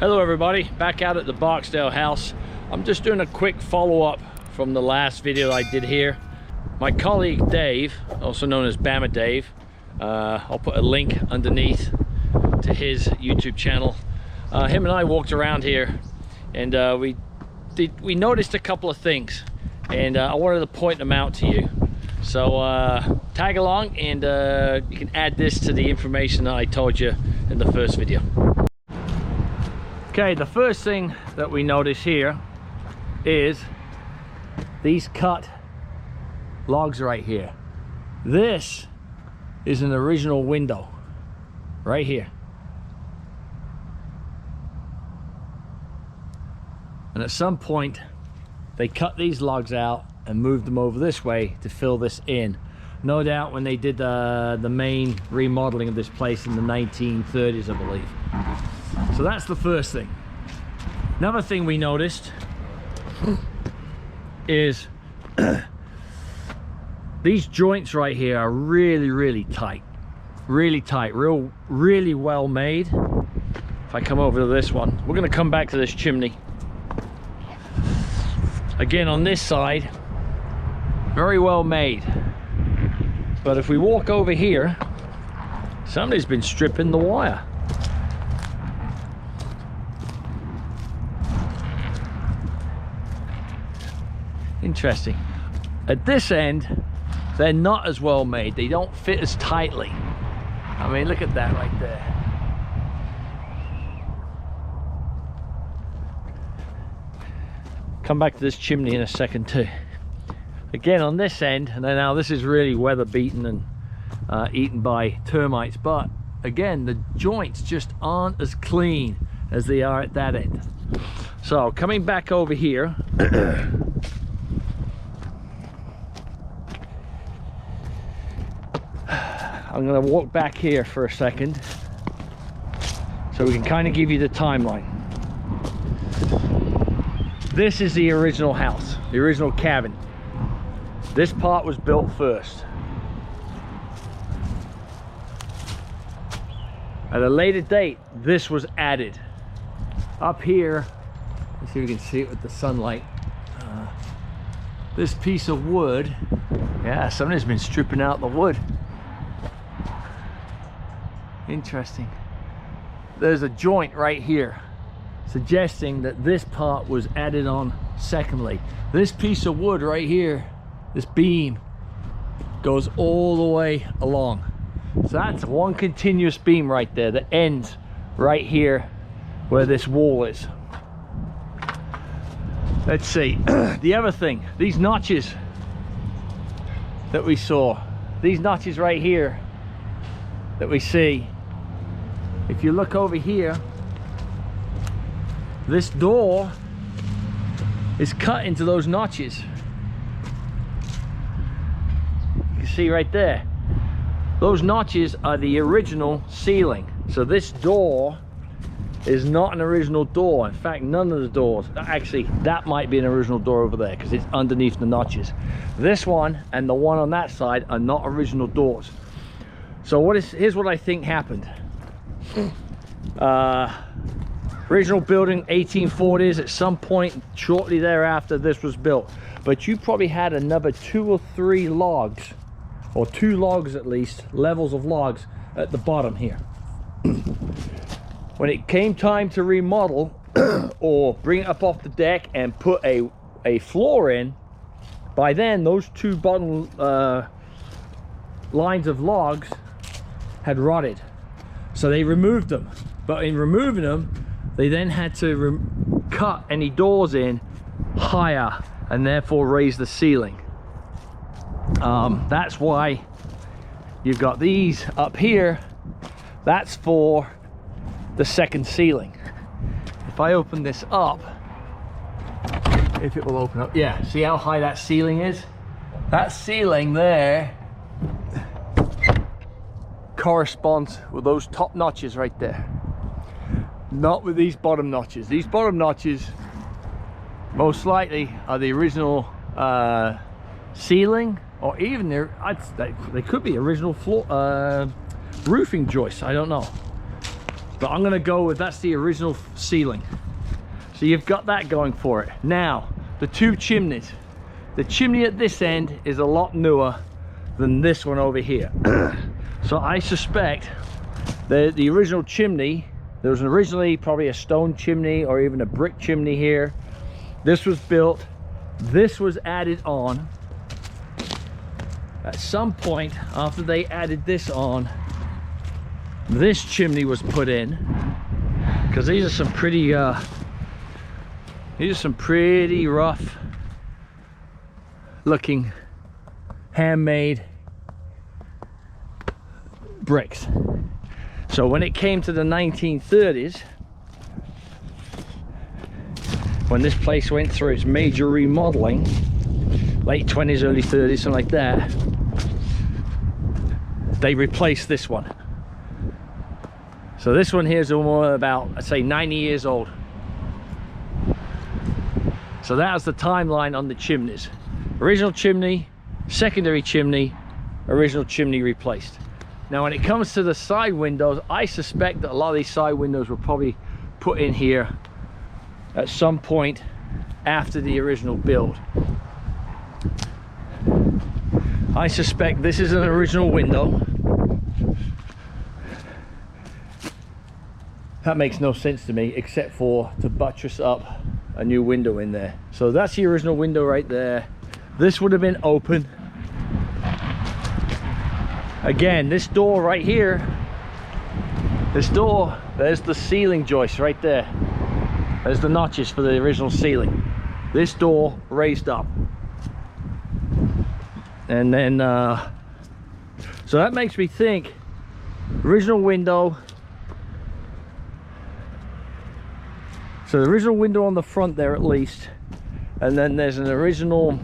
Hello everybody, back out at the Barksdale House. I'm just doing a quick follow-up from the last video I did here. My colleague Dave, also known as Bama Dave, I'll put a link underneath to his YouTube channel. Him and I walked around here and we noticed a couple of things, and I wanted to point them out to you. So tag along and you can add this to the information that I told you in the first video. Okay, the first thing that we notice here is these cut logs right here. This is an original window right here. And at some point they cut these logs out and moved them over this way to fill this in. No doubt when they did the main remodeling of this place in the 1930s, I believe. So that's the first thing. Another thing we noticed is these joints right here are really tight, really well made. If I come over to this one, we're going to come back to this chimney again. On this side, very well made, but if we walk over here, somebody's been stripping the wire. Interesting. At this end, they're not as well made. They don't fit as tightly. I mean, look at that right there. Come back to this chimney in a second too. Again, on this end, and then now this is really weather beaten and eaten by termites, but again, the joints just aren't as clean as they are at that end. So coming back over here, I'm going to walk back here for a second so we can kind of give you the timeline. This is the original house, the original cabin. This part was built first. At a later date, this was added. Up here, let's see if we can see it with the sunlight. This piece of wood, yeah, somebody's been stripping out the wood. Interesting. There's a joint right here suggesting that this part was added on secondly. This piece of wood right here, this beam, goes all the way along. So that's one continuous beam right there that ends right here where this wall is. Let's see. The other thing, these notches that we saw, these notches right here that we see, if you look over here, this door is cut into those notches. You can see right there, those notches are the original ceiling. So this door is not an original door. In fact, none of the doors, actually that might be an original door over there because it's underneath the notches. This one and the one on that side are not original doors. So here's what I think happened. Original building 1840s. At some point shortly thereafter this was built, but you probably had another 2 or 3 logs, or 2 logs at least, levels of logs at the bottom here. When it came time to remodel or bring it up off the deck and put a floor in, by then those 2 bottom lines of logs had rotted, so they removed them. But in removing them, they then had to cut any doors in higher and therefore raise the ceiling. That's why you've got these up here. That's for the second ceiling. If I open this up, if it will open up, yeah, see how high that ceiling is? That ceiling there corresponds with those top notches right there, not with these bottom notches. These bottom notches most likely are the original ceiling, or even they could be original floor roofing joists. I don't know. but I'm gonna go with that's the original ceiling. So you've got that going for it. Now, the two chimneys. The chimney at this end is a lot newer than this one over here. So I suspect the original chimney, there was originally probably a stone chimney or even a brick chimney here. This was built, this was added on. At some point after they added this on, this chimney was put in, because these are some pretty rough looking handmade bricks. So when it came to the 1930s, when this place went through its major remodeling, late 20s, early 30s, something like that, they replaced this one. So this one here is almost about, I'd say, 90 years old. So that's the timeline on the chimneys. Original chimney, secondary chimney, original chimney replaced. Now when it comes to the side windows, I suspect that a lot of these side windows were probably put in here at some point after the original build. I suspect this is an original window. That makes no sense to me, except for to buttress up a new window in there. So that's the original window right there. This would have been open. Again, this door right here, this door, there's the ceiling joist right there. There's the notches for the original ceiling. This door raised up. And then, so that makes me think, original window. So the original window on the front there at least. And then there's an original,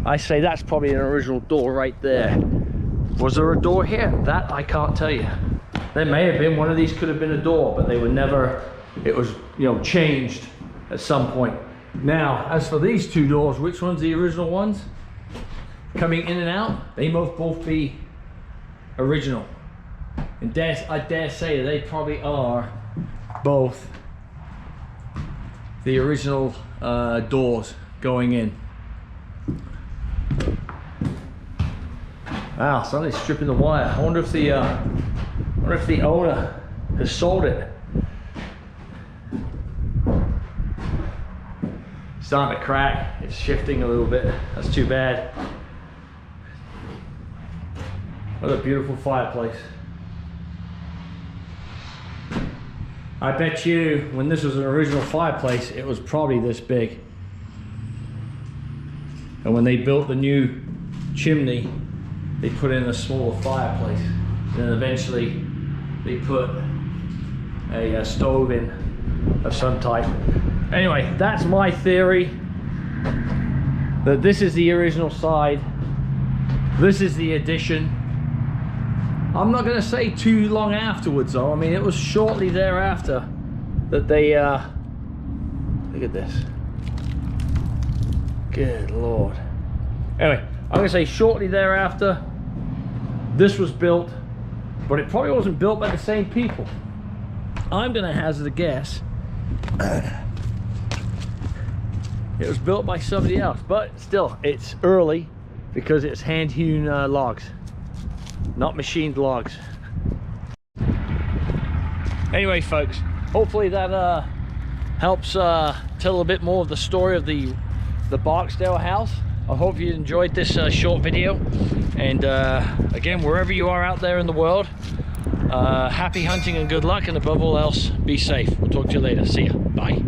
I say that's probably an original door right there. Was there a door here? That I can't tell you. There may have been, one of these could have been a door, but they were never, it was, you know, changed at some point. Now, as for these two doors, which one's the original ones? Coming in and out, they must both be original. And I dare say that they probably are both the original doors going in. Wow, somebody's stripping the wire. I wonder if the owner has sold it. It's starting to crack. It's shifting a little bit. That's too bad. What a beautiful fireplace. I bet you when this was an original fireplace, it was probably this big. And when they built the new chimney, they put in a smaller fireplace. And then eventually they put a stove in of some type. Anyway, that's my theory, that this is the original side, this is the addition. I'm not going to say too long afterwards though. I mean, it was shortly thereafter that they look at this, good lord. Anyway, I'm going to say shortly thereafter this was built, but it probably wasn't built by the same people. I'm going to hazard a guess it was built by somebody else, but still it's early because it's hand-hewn logs, not machined logs. Anyway folks, hopefully that helps tell a bit more of the story of the Barksdale house. I hope you enjoyed this short video, and again, wherever you are out there in the world, happy hunting and good luck, and above all else, be safe. We'll talk to you later. See ya. Bye.